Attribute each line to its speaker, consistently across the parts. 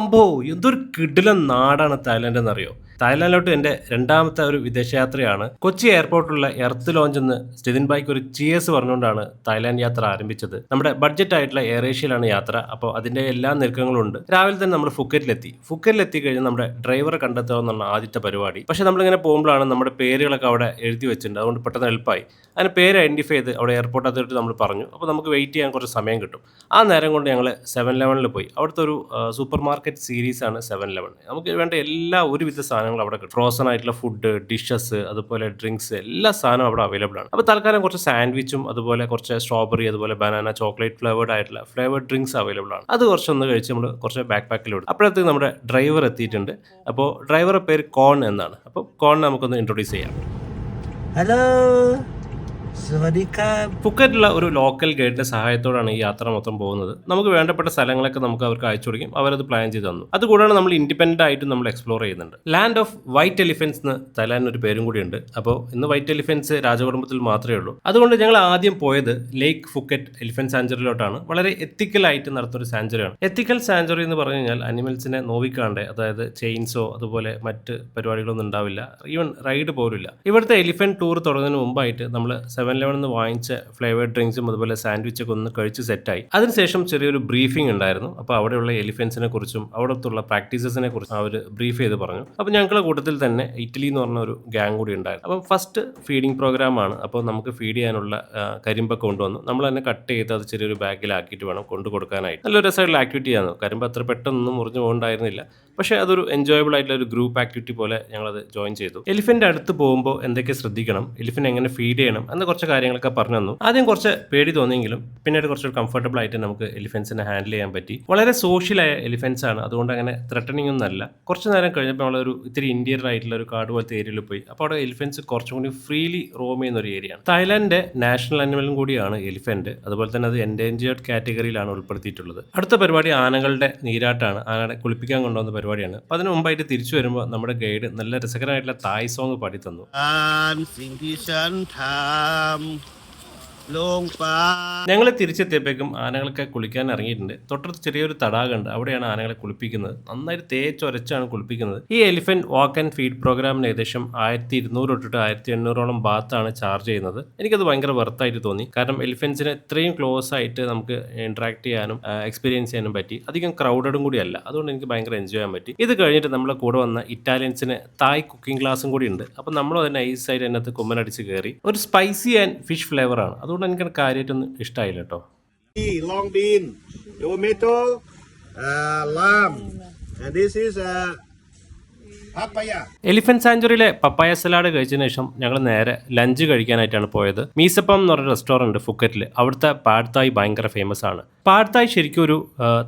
Speaker 1: അമ്പോ എന്തൊരു കിടിലൻ നാടാണ് തായ്ലാൻഡ് എന്നറിയോ. തായ്ലാൻഡിലോട്ട് എൻ്റെ രണ്ടാമത്തെ ഒരു വിദേശയാത്രയാണ്. കൊച്ചി എയർപോർട്ടിലുള്ള എർത്ത് ലോഞ്ച് എന്ന് സ്റ്റെതിൻ ബായിക്ക് ഒരു ചിയേഴ്സ് പറഞ്ഞുകൊണ്ടാണ് തായ്ലാൻഡ് യാത്ര ആരംഭിച്ചത്. നമ്മുടെ ബഡ്ജറ്റ് ആയിട്ടുള്ള എയർ ഏഷ്യയിലാണ് യാത്ര. അപ്പോൾ അതിൻ്റെ എല്ലാ നിരക്കങ്ങളും ഉണ്ട്. രാവിലെ തന്നെ നമ്മൾ ഫുക്കറ്റിലെത്തി കഴിഞ്ഞ് നമ്മുടെ ഡ്രൈവറെ കണ്ടെത്തുക എന്നുള്ള ആദ്യത്തെ പരിപാടി. പക്ഷേ നമ്മളിങ്ങനെ പോകുമ്പോഴാണ് നമ്മുടെ പേരുകളൊക്കെ അവിടെ എഴുതി വെച്ചിട്ടുണ്ട്. അതുകൊണ്ട് പെട്ടെന്ന് എളുപ്പമായി. അതിന് പേര് ഐഡൻറ്റിഫൈ ചെയ്ത് അവിടെ എയർപോർട്ട് അതോറിറ്റി നമ്മൾ പറഞ്ഞു. അപ്പോൾ നമുക്ക് വെയിറ്റ് ചെയ്യാൻ കുറച്ച് സമയം കിട്ടും. ആ നേരം കൊണ്ട് ഞങ്ങൾ 7-Eleven പോയി. അവിടുത്തെ ഒരു സൂപ്പർ മാർക്കറ്റ് സീരീസാണ് 7-Eleven. നമുക്ക് വേണ്ട എല്ലാ ഒരുവിധ സാധനങ്ങളും അവിടെ കിട്ടും. ഫ്രോസൺ ആയിട്ടുള്ള ഫുഡ്, ഡിഷസ്, അതുപോലെ ഡ്രിങ്ക്സ്, എല്ലാ സാധനവും അവിടെ അവൈലബിൾ ആണ്. അപ്പോൾ തൽക്കാലം കുറച്ച് സാൻഡ്വിച്ചും അതുപോലെ കുറച്ച് സ്ട്രോബെറി, അതുപോലെ banana, chocolate flavoured drinks available ആണ്. അത് കുറച്ചൊന്ന് കഴിച്ച് നമ്മൾ കുറച്ച് ബാക്ക് പാക്കിലോട്ട്. അപ്പോഴത്തേക്ക് നമ്മുടെ ഡ്രൈവർ എത്തിയിട്ടുണ്ട്. അപ്പോൾ ഡ്രൈവറുടെ പേര് കോൺ എന്നാണ്. അപ്പോൾ കോൺ നമുക്കൊന്ന് ഇൻട്രൊഡ്യൂസ് ചെയ്യാം.
Speaker 2: ഹലോ, സവാദിക്കാം.
Speaker 1: ഫുക്കറ്റിലുള്ള ഒരു ലോക്കൽ ഗൈഡിന്റെ സഹായത്തോടാണ് ഈ യാത്ര മൊത്തം പോകുന്നത്. നമുക്ക് വേണ്ടപ്പെട്ട സ്ഥലങ്ങളൊക്കെ നമുക്ക് അവർക്ക് അയച്ചു കൊടുക്കും. അവരത് പ്ലാൻ ചെയ്ത് തന്നു. അതുകൂടാതെ നമ്മൾ ഇൻഡിപെൻഡന്റ് ആയിട്ട് നമ്മൾ എക്സ്പ്ലോർ ചെയ്യുന്നുണ്ട്. ലാൻഡ് ഓഫ് വൈറ്റ് എലിഫൻസ് എന്ന് തായ്ലാൻഡിന് ഒരു പേരും കൂടി ഉണ്ട്. അപ്പോൾ ഇന്ന് വൈറ്റ് എലിഫൻസ് രാജകുടുംബത്തിൽ മാത്രമേ ഉള്ളൂ. അതുകൊണ്ട് ഞങ്ങൾ ആദ്യം പോയത് ലേക്ക് ഫുക്കറ്റ് എലിഫന്റ് സാഞ്ചുറിയിലോട്ടാണ്. വളരെ എത്തിക്കൽ ആയിട്ട് നടത്തുന്ന ഒരു സാഞ്ചുറിയാണ്. എത്തിക്കൽ സാഞ്ചുറി എന്ന് പറഞ്ഞു കഴിഞ്ഞാൽ അനിമൽസിനെ നോവിക്കാണ്ട്, അതായത് ചെയിൻസോ അതുപോലെ മറ്റ് പരിപാടികളൊന്നും ഉണ്ടാവില്ല. ഈവൻ റൈഡ് പോലില്ല. ഇവിടുത്തെ എലിഫന്റ് ടൂർ തുടങ്ങുന്നതിന് മുമ്പായിട്ട് നമ്മൾ 7-Eleven വാങ്ങിച്ച ഫ്ലേവേർഡ് ഡ്രിങ്ക്സും അതുപോലെ സാൻഡ്വിച്ചൊക്കെ ഒന്ന് കഴിച്ച് സെറ്റായി. അതിനുശേഷം ചെറിയൊരു ബ്രീഫിംഗ് ഉണ്ടായിരുന്നു. അപ്പോൾ അവിടെയുള്ള എലിഫൻസിനെ കുറിച്ചും അവിടുത്തെ പ്രാക്ടീസസിനെ കുറിച്ചും അവർ ബ്രീഫ് ചെയ്ത് പറഞ്ഞു. അപ്പോൾ ഞങ്ങളുടെ കൂട്ടത്തിൽ തന്നെ ഇറ്റലി എന്ന് പറഞ്ഞ ഒരു ഗ്യാങ് കൂടി ഉണ്ടായിരുന്നു. അപ്പം ഫസ്റ്റ് ഫീഡിംഗ് പ്രോഗ്രാമാണ്. അപ്പോൾ നമുക്ക് ഫീഡ് ചെയ്യാനുള്ള കരിമ്പൊക്കെ കൊണ്ടുവന്നു. നമ്മൾ തന്നെ കട്ട് ചെയ്ത് അത് ചെറിയൊരു ബാഗിലാക്കിയിട്ട് വേണം കൊണ്ടു കൊടുക്കാനായിട്ട്. നല്ലൊരു രസമായിട്ടുള്ള ആക്ടിവിറ്റി ആണ്. കരിമ്പ് അത്ര പെട്ടെന്നൊന്നും മുറിഞ്ഞു പോകണ്ടായിരുന്നില്ല. പക്ഷേ അതൊരു എൻജോയബിൾ ആയിട്ടുള്ള ഒരു ഗ്രൂപ്പ് ആക്ടിവിറ്റി പോലെ ഞങ്ങളത് ജോയിൻ ചെയ്തു. എലിഫന്റ് അടുത്ത് പോകുമ്പോൾ എന്തൊക്കെ ശ്രദ്ധിക്കണം, എലിഫന്റ് എങ്ങനെ ഫീഡ് ചെയ്യണം എന്ന കുറച്ച് കാര്യങ്ങളൊക്കെ പറഞ്ഞു തന്നു. ആദ്യം കുറച്ച് പേടി തോന്നിയെങ്കിലും പിന്നീട് കുറച്ച് കംഫർട്ടബിൾ ആയിട്ട് നമുക്ക് എലിഫൻസിനെ ഹാൻഡിൽ ചെയ്യാൻ പറ്റി. വളരെ സോഷ്യലായ എലിഫൻസ് ആണ്. അതുകൊണ്ട് അങ്ങനെ ത്രെട്ടനിങ് ഒന്നും അല്ല. കുറച്ച് നേരം കഴിഞ്ഞപ്പോൾ നമ്മളൊരു ഇത്തിരി ഇന്ത്യൻ ആയിട്ടുള്ള ഒരു കാട് പോലത്തെ ഏരിയയിൽ പോയി. അപ്പോൾ അവിടെ എലിഫൻസ് കുറച്ചും കൂടി ഫ്രീലി റോം ചെയ്യുന്ന ഒരു ഏരിയയാണ്. തായ്ലാൻഡിന്റെ നാഷണൽ അനിമലും കൂടിയാണ് എലിഫന്റ്. അതുപോലെ തന്നെ അത് എൻഡേഞ്ചേർഡ് കാറ്റഗറിയിലാണ് ഉൾപ്പെടുത്തിയിട്ടുള്ളത്. അടുത്ത പരിപാടി ആനകളുടെ നീരാട്ടാണ്. ആനകളെ കുളിപ്പിക്കാൻ കൊണ്ടുവന്ന പരിപാടിയാണ്. അപ്പോൾ അതിന് മുമ്പായിട്ട് തിരിച്ചു വരുമ്പോൾ നമ്മുടെ ഗൈഡ് നല്ല രസകരമായിട്ടുള്ള തായ് സോങ് പാടി തന്നു. ഞങ്ങൾ തിരിച്ചെത്തിയപ്പോഴേക്കും ആനകളൊക്കെ കുളിക്കാൻ ഇറങ്ങിയിട്ടുണ്ട്. തൊട്ടടുത്ത് ചെറിയൊരു തടാകമുണ്ട്. അവിടെയാണ് ആനകളെ കുളിപ്പിക്കുന്നത്. നന്നായിട്ട് തേച്ചൊരച്ചാണ് കുളിപ്പിക്കുന്നത്. ഈ എലിഫന്റ് വാക്ക് ആൻഡ് ഫീഡ് പ്രോഗ്രാമിന് ഏകദേശം 1200 തൊട്ടിട്ട് 1800ഓളം ബാത്താണ് ചാർജ് ചെയ്യുന്നത്. എനിക്കത് ഭയങ്കര വെർത്തായിട്ട് തോന്നി. കാരണം എലിഫൻസിനെ ഇത്രയും ക്ലോസ് ആയിട്ട് നമുക്ക് ഇന്ററാക്ട് ചെയ്യാനും എക്സ്പീരിയൻസ് ചെയ്യാനും പറ്റി. അധികം ക്രൗഡഡും കൂടി അല്ല. അതുകൊണ്ട് എനിക്ക് ഭയങ്കര എൻജോയ് ചെയ്യാൻ പറ്റി. ഇത് കഴിഞ്ഞിട്ട് നമ്മളെ കൂടെ വന്ന ഇറ്റാലിയൻസിന് തായ് കുക്കിംഗ് ക്ലാസ്സും കൂടി ഉണ്ട്. അപ്പോൾ നമ്മൾ അത് നൈസായിട്ട് അതിനകത്ത് കുമ്മനടിച്ച് കയറി. ഒരു സ്പൈസി ആൻഡ് ഫിഷ് ഫ്ലേവറാണ്. അതുകൊണ്ട് എനിക്ക് കാര്യമായിട്ടൊന്നും ഇഷ്ടമായില്ല കേട്ടോ.
Speaker 2: Long bean, tomato, lamb, and this is papaya.
Speaker 1: Elephant സാഞ്ചുറിയിലെ പപ്പായ സലാഡ് കഴിച്ചതിന് ശേഷം ഞങ്ങൾ നേരെ ലഞ്ച് കഴിക്കാനായിട്ടാണ് പോയത്. മീസപ്പം എന്ന് പറഞ്ഞ റെസ്റ്റോറൻറ്റ് ഫുക്കറ്റിൽ. അവിടുത്തെ പാഡ് തായ് ഭയങ്കര ഫേമസ് ആണ്. പാഡ് തായ് ശരിക്കും ഒരു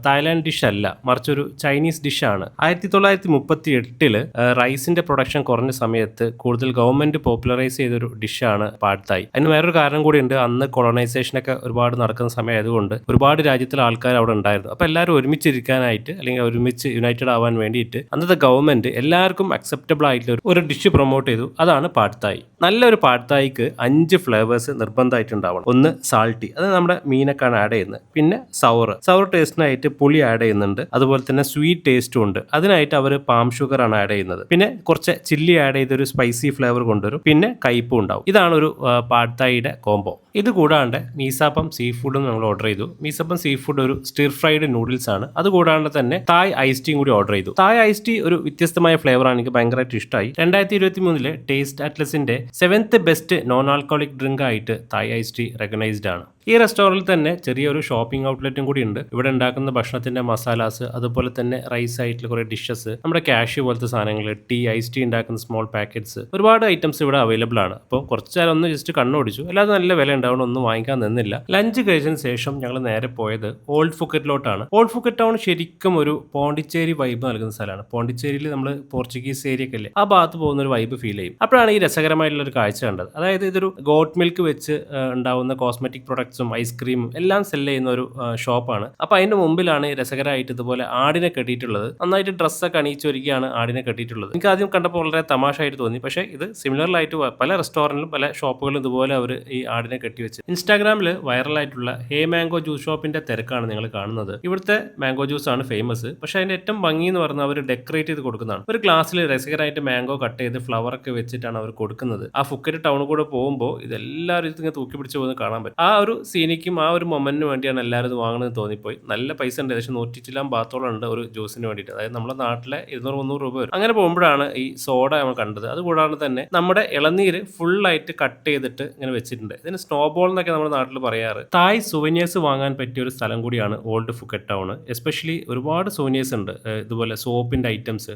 Speaker 1: തായ്ലാൻഡ് ഡിഷ് അല്ല, മറിച്ചൊരു ചൈനീസ് ഡിഷാണ്. 1938 റൈസിന്റെ പ്രൊഡക്ഷൻ കുറഞ്ഞ സമയത്ത് കൂടുതൽ ഗവൺമെന്റ് പോപ്പുലറൈസ് ചെയ്തൊരു ഡിഷാണ് പാഡ് തായ്. അതിന് വേറൊരു കാരണം കൂടിയുണ്ട്. അന്ന് കൊളോണൈസേഷനൊക്കെ ഒരുപാട് നടക്കുന്ന സമയമായതുകൊണ്ട് ഒരുപാട് രാജ്യത്തിലെ ആൾക്കാർ അവിടെ ഉണ്ടായിരുന്നു. അപ്പോൾ എല്ലാവരും ഒരുമിച്ചിരിക്കാനായിട്ട് അല്ലെങ്കിൽ ഒരുമിച്ച് യുണൈറ്റഡ് ആവാൻ വേണ്ടിയിട്ട് അന്നത്തെ ഗവൺമെന്റ് എല്ലാവർക്കും അക്സെപ്റ്റബിൾ ആയിട്ടുള്ള ഒരു ഡിഷ് പ്രൊമോട്ട് ചെയ്തു. അതാണ് പാഡ് തായ്. നല്ലൊരു പാഡ് തായ്ക്ക് 5 ഫ്ലേവേഴ്സ് നിർബന്ധമായിട്ട് ഉണ്ടാവണം. ഒന്ന് സാൾട്ടി, അത് നമ്മുടെ മീനൊക്കെയാണ് ആഡ് ചെയ്യുന്നത്. പിന്നെ സവർ ടേസ്റ്റിനായിട്ട് പുളി ആഡ് ചെയ്യുന്നുണ്ട്. അതുപോലെ തന്നെ സ്വീറ്റ് ടേസ്റ്റും ഉണ്ട്. അതിനായിട്ട് അവർ പാം ഷുഗർ ആണ് ആഡ് ചെയ്യുന്നത്. പിന്നെ കുറച്ച് ചില്ലി ആഡ് ചെയ്തൊരു സ്പൈസി ഫ്ലേവർ കൊണ്ടുവരും. പിന്നെ കയ്പും ഉണ്ടാവും. ഇതാണ് ഒരു പാഡ് തായിയുടെ കോംബോ. ഇത് കൂടാണ്ട് മീസാപ്പം സീ ഫുഡും നമ്മൾ ഓർഡർ ചെയ്തു. മീസപ്പം സീ ഫുഡ് ഒരു സ്റ്റിർ ഫ്രൈഡ് നൂഡിൽസ് ആണ്. അത് കൂടാണ്ട് തന്നെ തായ് ഐസ് ടീയും കൂടി ഓർഡർ ചെയ്തു. തായ് ഐസ് ടീ ഒരു വ്യത്യസ്തമായ ഫ്ലേവറാണ്. എനിക്ക് ഭയങ്കരമായിട്ട് ഇഷ്ടമായി. 2023 ടേസ്റ്റ് അറ്റ്ലസിന്റെ 7th best non alcoholic drink ആയിട്ട് തായ് ഐസ് ടീ റെക്കഗ്നൈസ്ഡ് ആണ്. ഈ റെസ്റ്റോറൻറ്റിൽ തന്നെ ചെറിയൊരു ഷോപ്പിംഗ് ഔട്ട്ലെറ്റും കൂടി ഉണ്ട്. ഇവിടെ ഉണ്ടാക്കുന്ന ഭക്ഷണത്തിന്റെ മസാലാസ്, അതുപോലെ തന്നെ റൈസ് ആയിട്ടുള്ള കുറേ ഡിഷസ്, നമ്മുടെ കാഷ്യൂ പോലത്തെ സാധനങ്ങൾ, ടീ, ഐസ് ടീ ഉണ്ടാക്കുന്ന സ്മോൾ പാക്കറ്റ്സ്, ഒരുപാട് ഐറ്റംസ് ഇവിടെ അവൈലബിൾ ആണ്. അപ്പോൾ കുറച്ച് നേരം ഒന്ന് ജസ്റ്റ് കണ്ണോടിച്ചു. അല്ലാതെ നല്ല വില ഉണ്ടാവണം, ഒന്നും വാങ്ങിക്കാൻ നിന്നില്ല. ലഞ്ച് കഴിച്ചതിന് ശേഷം ഞങ്ങൾ നേരെ പോയത് ഓൾഡ് ഫുക്കറ്റിലോട്ടാണ്. ഓൾഡ് ഫുക്കറ്റ് ടൗൺ ശരിക്കും ഒരു പോണ്ടിച്ചേരി വൈബ് നൽകുന്ന സ്ഥലമാണ്. പോണ്ടിച്ചേരിയിൽ നമ്മൾ പോർച്ചുഗീസ് ഏരിയ ഒക്കെ അല്ലേ, ആ ഭാഗത്ത് പോകുന്ന ഒരു വൈബ് ഫീൽ ചെയ്യും. അപ്പോഴാണ് ഈ രസകരമായിട്ടുള്ള ഒരു കാഴ്ച കണ്ടത്. അതായത് ഇതൊരു ഗോട്ട് മിൽക്ക് വെച്ച് ഉണ്ടാവുന്ന കോസ്മെറ്റിക് പ്രൊഡക്റ്റ് പ്രോഡക്ട്സും ഐസ്ക്രീമും എല്ലാം സെല് ചെയ്യുന്ന ഒരു ഷോപ്പാണ്. അപ്പോൾ അതിന്റെ മുമ്പിലാണ് രസകരമായിട്ട് ഇതുപോലെ ആടിനെ കെട്ടിയിട്ടുള്ളത്. നന്നായിട്ട് ഡ്രസ്സൊക്കെ അണിയിച്ചൊരുക്കിയാണ് ആടിനെ കെട്ടിയിട്ടുള്ളത്. എനിക്ക് ആദ്യം കണ്ടപ്പോൾ വളരെ തമാശയായിട്ട് തോന്നി. പക്ഷേ ഇത് സിമിലറിലായിട്ട് പല റെസ്റ്റോറൻറ്റിലും പല ഷോപ്പുകളിലും ഇതുപോലെ അവർ ഈ ആടിനെ കെട്ടിവെച്ച് ഇൻസ്റ്റാഗ്രാമിൽ വൈറലായിട്ടുള്ള ഹേ മാംഗോ ജ്യൂസ് ഷോപ്പിന്റെ തിരക്കാണ് നിങ്ങൾ കാണുന്നത്. ഇവിടുത്തെ മാംഗോ ജ്യൂസ് ആണ് ഫേമസ്. പക്ഷേ അതിന്റെ ഏറ്റവും ഭംഗി എന്ന് പറഞ്ഞാൽ അവർ ഡെക്കറേറ്റ് ചെയ്ത് കൊടുക്കുന്നതാണ്. ഒരു ഗ്ലാസ്സിൽ രസകരമായിട്ട് മാംഗോ കട്ട് ചെയ്ത് ഫ്ലവർ ഒക്കെ വെച്ചിട്ടാണ് അവർ കൊടുക്കുന്നത്. ആ ഫുക്കറ്റ് ടൗണിൽ കൂടെ പോകുമ്പോൾ ഇതെല്ലാവരും ഇതിങ്ങനെ തൂക്കി പിടിച്ച് പോകുന്നത് കാണാൻ പറ്റും. ആ ഒരു സീനിക്കും ആ ഒരു മൊമെന്റിന് വേണ്ടിയാണ് എല്ലാവരും ഇത് വാങ്ങുന്നത് തോന്നിപ്പോയി. നല്ല പൈസ ഉണ്ട്, ഏകദേശം 100 ചില്ലാൻ ബാത്തോളം ഉണ്ട് ഒരു ജ്യൂസിന് വേണ്ടിയിട്ട്. അതായത് നമ്മുടെ നാട്ടിലെ 200-300 രൂപ വരും. അങ്ങനെ പോകുമ്പോഴാണ് ഈ സോഡ നമ്മൾ കണ്ടത്. അതുകൂടാതെ തന്നെ നമ്മുടെ ഇളനീര് ഫുള്ളായിട്ട് കട്ട് ചെയ്തിട്ട് ഇങ്ങനെ വെച്ചിട്ടുണ്ട്. ഇതിന് സ്നോബോൾ എന്നൊക്കെ നമ്മുടെ നാട്ടിൽ പറയാറ്. തായ് സുവനീഴ്സ് വാങ്ങാൻ പറ്റിയ ഒരു സ്ഥലം കൂടിയാണ് ഓൾഡ് ഫുക്കറ്റ് ടൗൺ. എസ്പെഷ്യലി ഒരുപാട് സുവനീഴ്സ് ഉണ്ട്. ഇതുപോലെ സോപ്പിന്റെ ഐറ്റംസ്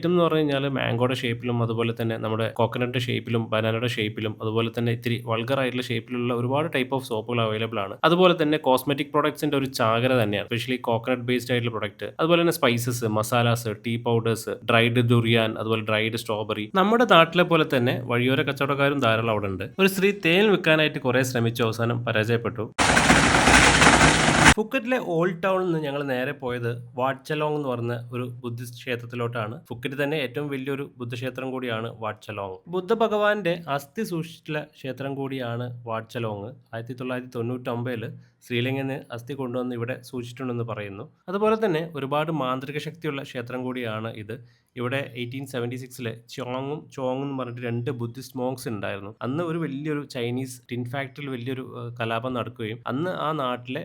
Speaker 1: എന്ന് പറഞ്ഞു കഴിഞ്ഞാൽ മാംഗോയുടെ ഷേപ്പിലും അതുപോലെ തന്നെ നമ്മുടെ കോക്കനട്ട് ഷേപ്പിലും ബനാനയുടെ ഷേപ്പിലും അതുപോലെ തന്നെ ഇത്തിരി വൾഗർ ആയിട്ടുള്ള ഷേപ്പിലുള്ള ഒരുപാട് ടൈപ്പ് ഓഫ് സോപ്പുകൾ അവൈലബിൾ ആണ്. അതുപോലെ തന്നെ കോസ്മെറ്റിക് പ്രോഡക്ട്സിന്റെ ഒരു ചാകര തന്നെയാണ്, സ്പെഷ്യലി കോക്കനട്ട് ബേസ്ഡ് ആയിട്ടുള്ള പ്രൊഡക്റ്റ്. അതുപോലെ തന്നെ spices, masalas, tea powders, dried durian, അതുപോലെ ഡ്രൈഡ് സ്ട്രോബെറി. നമ്മുടെ നാട്ടിലെ പോലെ തന്നെ വഴിയോര കച്ചവടക്കാരും ധാരാളം അവിടെ ഉണ്ട്. ഒരു സ്ത്രീ തേൻ വിൽക്കാനായിട്ട് കുറെ ശ്രമിച്ചു, അവസാനം പരാജയപ്പെട്ടു. ഫുക്കറ്റിലെ ഓൾഡ് ടൗണിൽ നിന്ന് ഞങ്ങൾ നേരെ പോയത് വാട്ട്ചലോങ് എന്ന് പറഞ്ഞ ഒരു ബുദ്ധിസ്റ്റ് ക്ഷേത്രത്തിലോട്ടാണ്. ഫുക്കറ്റ് തന്നെ ഏറ്റവും വലിയൊരു ബുദ്ധക്ഷേത്രം കൂടിയാണ് വാട്ട്ചലോങ്. ബുദ്ധ ഭഗവാന്റെ അസ്ഥി സൂക്ഷിച്ചിട്ടുള്ള ക്ഷേത്രം കൂടിയാണ് വാട്ട്ചലോങ്. 1999 ശ്രീലങ്കയിൽ നിന്ന് അസ്ഥി കൊണ്ടുവന്ന് ഇവിടെ സൂക്ഷിച്ചിട്ടുണ്ടെന്ന് പറയുന്നു. അതുപോലെ തന്നെ ഒരുപാട് മാന്ത്രിക ശക്തിയുള്ള ക്ഷേത്രം കൂടിയാണ് ഇത്. ഇവിടെ 1876 ചോങ്ങും എന്ന് പറഞ്ഞിട്ട് 2 ബുദ്ധിസ്റ്റ് മോങ്സ് ഉണ്ടായിരുന്നു. അന്ന് ഒരു വലിയൊരു ചൈനീസ് ടിൻ ഫാക്ടറിയിൽ വലിയൊരു കലാപം നടക്കുകയും അന്ന് ആ നാട്ടിലെ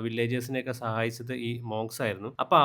Speaker 1: വില്ലേജേഴ്സിനെയൊക്കെ സഹായിച്ചത് ഈ മോങ്സ് ആയിരുന്നു. അപ്പോൾ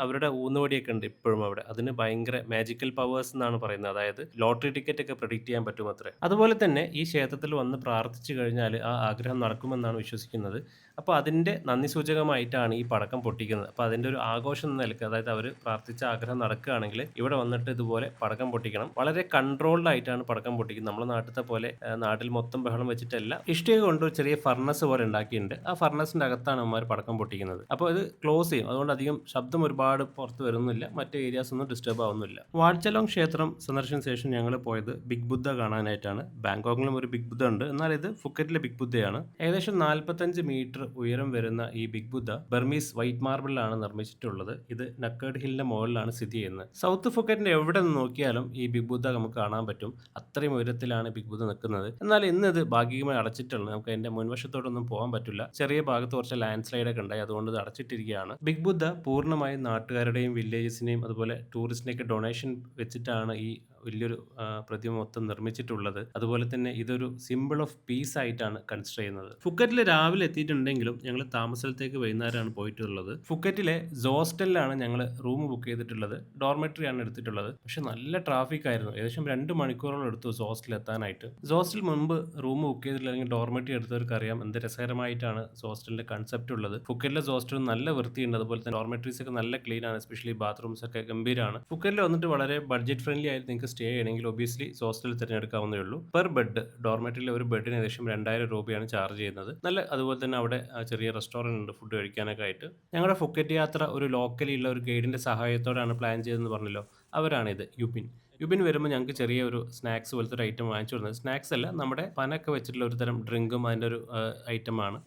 Speaker 1: അവരുടെ ഊന്നുവടിയൊക്കെ ഉണ്ട് ഇപ്പോഴും അവിടെ. അതിന് ഭയങ്കര മാജിക്കൽ പവേഴ്സ് എന്നാണ് പറയുന്നത്. അതായത് ലോട്ടറി ടിക്കറ്റ് ഒക്കെ പ്രെഡിക്റ്റ് ചെയ്യാൻ പറ്റുമത്രേ. അതുപോലെ തന്നെ ഈ ക്ഷേത്രത്തിൽ വന്ന് പ്രാർത്ഥിച്ചു കഴിഞ്ഞാൽ ആ ആഗ്രഹം നടക്കുമെന്നാണ് വിശ്വസിക്കുന്നത്. അപ്പോൾ അതിൻ്റെ നന്ദി സൂചകമായിട്ടാണ് ഈ പടക്കം പൊട്ടിക്കുന്നത്. അപ്പോൾ അതിൻ്റെ ഒരു ആഘോഷം എന്ന നിലയ്ക്ക്, അതായത് അവർ പ്രാർത്ഥിച്ച ആഗ്രഹം നടക്കുകയാണെങ്കിൽ ഇവിടെ വന്നിട്ട് ഇതുപോലെ പടക്കം പൊട്ടിക്കണം. വളരെ കൺട്രോൾഡ് ആയിട്ടാണ് പടക്കം പൊട്ടിക്കുന്നത്. നമ്മുടെ നാട്ടിലത്തെ പോലെ നാട്ടിൽ മൊത്തം ബഹളം വെച്ചിട്ടല്ല, ഇഷ്ടിക കൊണ്ട് ഒരു ചെറിയ ഫർണസ് പോലെ ഉണ്ടാക്കിയിട്ടുണ്ട്. ആ ഫർണസിൻ്റെ അകത്താണ് അവന്മാർ പടക്കം പൊട്ടിക്കുന്നത്. അപ്പോൾ ഇത് ക്ലോസ് ചെയ്യും. അതുകൊണ്ട് അധികം ശബ്ദം ഒരുപാട് പുറത്ത് വരുന്നില്ല, മറ്റ് ഏരിയാസ് ഒന്നും ഡിസ്റ്റർബ് ആവുന്നില്ല. വാട്ട്ചലോങ് ക്ഷേത്രം സന്ദർശന ശേഷം ഞങ്ങൾ പോയത് ബിഗ് ബുദ്ധ കാണാനായിട്ടാണ്. ബാങ്കോക്കിലും ഒരു ബിഗ് ബുദ്ധ ഉണ്ട്, എന്നാൽ ഇത് ഫുക്കറ്റിലെ ബിഗ് ബുദ്ധയാണ്. ഏകദേശം 45 മീറ്റർ ഉയരം വരുന്ന ഈ ബിഗ് ബുദ്ധ ബർമീസ് വൈറ്റ് മാർബിളിലാണ് നിർമ്മിച്ചിട്ടുള്ളത്. ഇത് നക്കേർഡ് ഹില്ലിന്റെ മുകളിലാണ് സ്ഥിതി ചെയ്യുന്നത്. സൗത്ത് ഫുക്കറ്റിന്റെ എവിടെ നിന്ന് നോക്കിയാലും ഈ ബിഗ് ബുദ്ധ നമുക്ക് കാണാൻ പറ്റും. അത്രയും ഉയരത്തിലാണ് ബിഗ് ബുദ്ധ നിൽക്കുന്നത്. എന്നാൽ ഇന്ന് ഇത് ഭാഗികമായി അടച്ചിട്ടുള്ളത്. നമുക്ക് അതിന്റെ മുൻവശത്തോടൊന്നും പോകാൻ പറ്റില്ല. ചെറിയ ഭാഗത്ത് കുറച്ച് ലാൻഡ് സ്ലൈഡ് ഒക്കെ ഉണ്ടായി, അതുകൊണ്ട് ഇത് അടച്ചിട്ടിരിക്കുകയാണ്. ബിഗ് ബുദ്ധ പൂർണ്ണമായും നാട്ടുകാരുടെയും വില്ലേജസിനെയും അതുപോലെ ടൂറിസ്റ്റിനെയൊക്കെ ഡൊണേഷൻ വെച്ചിട്ടാണ് ഈ വലിയൊരു പ്രതിമ മൊത്തം നിർമ്മിച്ചിട്ടുള്ളത്. അതുപോലെ തന്നെ ഇതൊരു സിമ്പിൾ ഓഫ് പീസ് ആയിട്ടാണ് കൺസിഡർ ചെയ്യുന്നത്. ഫുക്കറ്റിൽ രാവിലെ എത്തിയിട്ടുണ്ടെങ്കിലും ഞങ്ങൾ താമസത്തേക്ക് വൈകുന്നേരമാണ് പോയിട്ടുള്ളത്. ഫുക്കറ്റിലെ ഹോസ്റ്റലിലാണ് ഞങ്ങൾ റൂം ബുക്ക് ചെയ്തിട്ടുള്ളത്. ഡോർമെറ്ററി ആണ് എടുത്തിട്ടുള്ളത്. പക്ഷെ നല്ല ട്രാഫിക് ആയിരുന്നു. ഏകദേശം 2 മണിക്കൂറോളം എടുത്തു ഹോസ്റ്റലിൽ എത്താനായിട്ട്. ഹോസ്റ്റൽ മുൻപ് റൂം ബുക്ക് ചെയ്തിട്ടില്ല, അല്ലെങ്കിൽ ഡോർമെറ്ററി എടുത്തവർക്ക് അറിയാം എന്ത് രസകരമായിട്ടാണ് ഹോസ്റ്റലിന്റെ കൺസെപ്റ്റ് ഉള്ളത്. ഫുക്കറ്റിലെ ഹോസ്റ്റൽ നല്ല വൃത്തിയുണ്ട്. അതുപോലെ തന്നെ ഡോർമെറ്ററീസ് ഒക്കെ നല്ല ക്ലീൻ ആണ്. എസ്പെഷ്യലി ബാത്റൂംസ് ഒക്കെ ഗംഭീരമാണ്. ഫുക്കറ്റിൽ വന്നിട്ട് വളരെ ബഡ്ജറ്റ് ഫ്രണ്ട്ലി ആയിട്ട് നിങ്ങൾക്ക് സ്റ്റേ ചെയ്യണമെങ്കിൽ ഒബിയസ്ലി ഹോസ്റ്റലിൽ തിരഞ്ഞെടുക്കാവുന്നേ ഉള്ളൂ. പെർ ബെഡ് ഡോർമെറ്ററിലെ ഒരു ബെഡിന് ഏകദേശം 2000 രൂപയാണ് ചാർജ് ചെയ്യുന്നത്. നല്ല അതുപോലെ തന്നെ അവിടെ ചെറിയ റെസ്റ്റോറൻറ്റ് ഉണ്ട് ഫുഡ് കഴിക്കാനൊക്കെ ആയിട്ട്. ഞങ്ങളുടെ ഫുക്കറ്റ് യാത്ര ഒരു ലോക്കലിലുള്ള ഒരു ഗൈഡിന്റെ സഹായത്തോടെയാണ് പ്ലാൻ ചെയ്തതെന്ന് പറഞ്ഞല്ലോ. അവരാണിത്, യുബിൻ വരുമ്പോൾ ഞങ്ങൾക്ക് ചെറിയ ഒരു സ്നാക്സ് പോലത്തെ ഒരു ഐറ്റം വാങ്ങിച്ചു കൊടുക്കുന്നത്. സ്നാക്സ് അല്ല, നമ്മുടെ പനൊക്കെ വെച്ചിട്ടുള്ള ഒരു തരം ഡ്രിങ്കും അതിൻ്റെ ഒരു ഐറ്റമാണ്.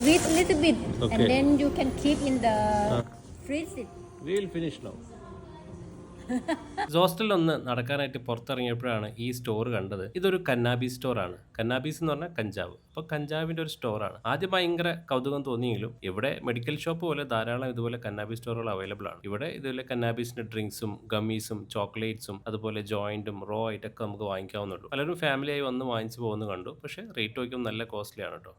Speaker 1: ഹോസ്റ്റലിൽ ഒന്ന് നടക്കാനായിട്ട് പുറത്തിറങ്ങിയപ്പോഴാണ് ഈ സ്റ്റോർ കണ്ടത്. ഇതൊരു കന്നാബീസ് സ്റ്റോറാണ്. കന്നാബീസ് എന്ന് പറഞ്ഞാൽ കഞ്ചാവ്. അപ്പോൾ കഞ്ചാവിൻ്റെ ഒരു സ്റ്റോറാണ്. ആദ്യം ഭയങ്കര കൗതുകം തോന്നിയെങ്കിലും ഇവിടെ മെഡിക്കൽ ഷോപ്പ് പോലെ ധാരാളം ഇതുപോലെ കന്നാബീസ് സ്റ്റോറുകൾ അവൈലബിൾ ആണ്. ഇവിടെ ഇതുപോലെ കന്നാബീസിൻ്റെ ഡ്രിങ്ക്സും ഗമ്മീസും ചോക്ലേറ്റ്സും അതുപോലെ ജോയിൻറ്റും റോ ആയിട്ടൊക്കെ നമുക്ക് വാങ്ങിക്കാവുന്നുള്ളൂ. പലരും ഫാമിലിയായി വന്ന് വാങ്ങിച്ചു പോകുന്നത് കണ്ടു. പക്ഷേ റേറ്റ് നോക്കിയും നല്ല കോസ്റ്റ്ലി ആണ് കേട്ടോ.